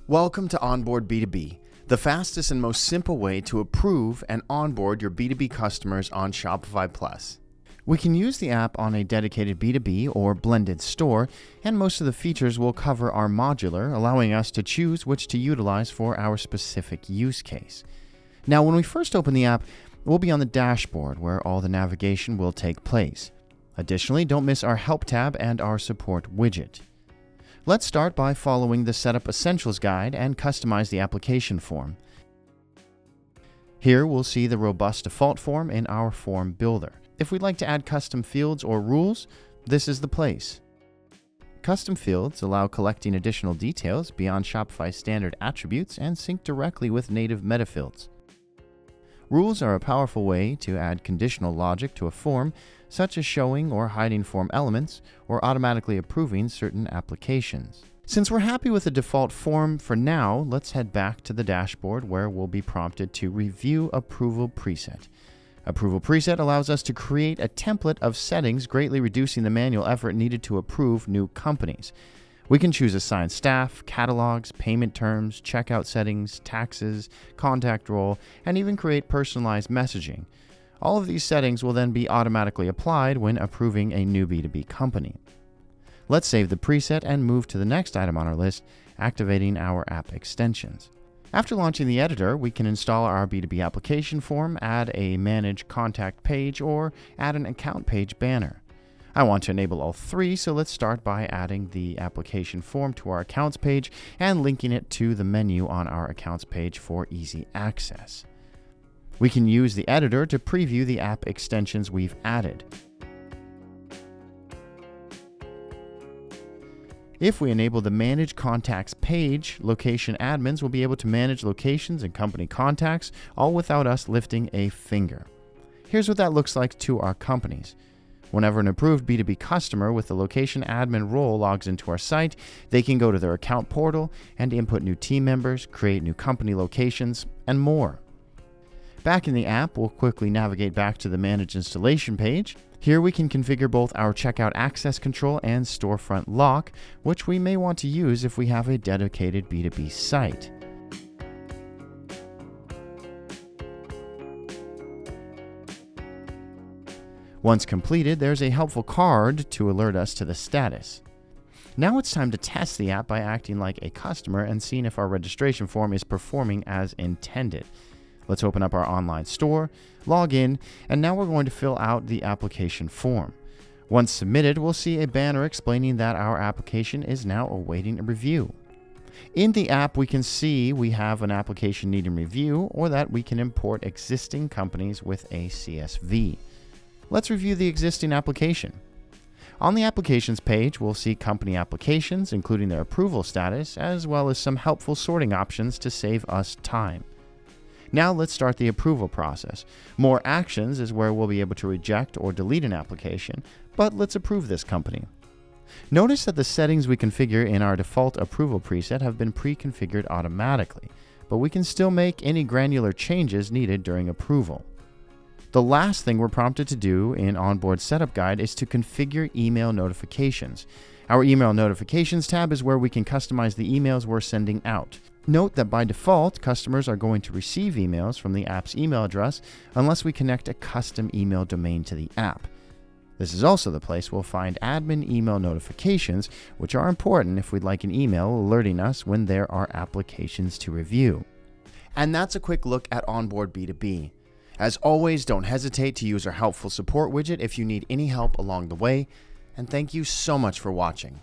Welcome to Onboard B2B, the fastest and most simple way to approve and onboard your B2B customers on Shopify Plus. We can use the app on a dedicated B2B or blended store, and most of the features will cover our modular, allowing us to choose which to utilize for our specific use case. Now, when we first open the app, we'll be on the dashboard where all the navigation will take place. Additionally, don't miss our Help tab and our Support widget. Let's start by following the Setup Essentials guide and customize the application form. Here we'll see the robust default form in our form builder. If we'd like to add custom fields or rules, this is the place. Custom fields allow collecting additional details beyond Shopify's standard attributes and sync directly with native meta fields. Rules are a powerful way to add conditional logic to a form, such as showing or hiding form elements or automatically approving certain applications. Since we're happy with the default form for now, let's head back to the dashboard where we'll be prompted to review Approval Preset. Approval Preset allows us to create a template of settings, greatly reducing the manual effort needed to approve new companies. We can choose assigned staff, catalogs, payment terms, checkout settings, taxes, contact role, and even create personalized messaging. All of these settings will then be automatically applied when approving a new B2B company. Let's save the preset and move to the next item on our list, activating our app extensions. After launching the editor, we can install our B2B application form, add a Manage Contact page, or add an account page banner. I want to enable all three, so let's start by adding the application form to our accounts page and linking it to the menu on our accounts page for easy access. We can use the editor to preview the app extensions we've added. If we enable the Manage Contacts page, location admins will be able to manage locations and company contacts, all without us lifting a finger. Here's what that looks like to our companies. Whenever an approved B2B customer with the location admin role logs into our site, they can go to their account portal and input new team members, create new company locations, and more. Back in the app, we'll quickly navigate back to the Manage Installation page. Here we can configure both our Checkout Access Control and Storefront Lock, which we may want to use if we have a dedicated B2B site. Once completed, there's a helpful card to alert us to the status. Now it's time to test the app by acting like a customer and seeing if our registration form is performing as intended. Let's open up our online store, log in, and now we're going to fill out the application form. Once submitted, we'll see a banner explaining that our application is now awaiting a review. In the app, we can see we have an application needing review or that we can import existing companies with a CSV. Let's review the existing application. On the Applications page, we'll see company applications, including their approval status, as well as some helpful sorting options to save us time. Now let's start the approval process. More actions is where we'll be able to reject or delete an application, but let's approve this company. Notice that the settings we configure in our default approval preset have been pre-configured automatically, but we can still make any granular changes needed during approval. The last thing we're prompted to do in Onboard Setup Guide is to configure email notifications. Our Email Notifications tab is where we can customize the emails we're sending out. Note that by default, customers are going to receive emails from the app's email address unless we connect a custom email domain to the app. This is also the place we'll find admin email notifications, which are important if we'd like an email alerting us when there are applications to review. And that's a quick look at Onboard B2B. As always, don't hesitate to use our helpful support widget if you need any help along the way. And thank you so much for watching.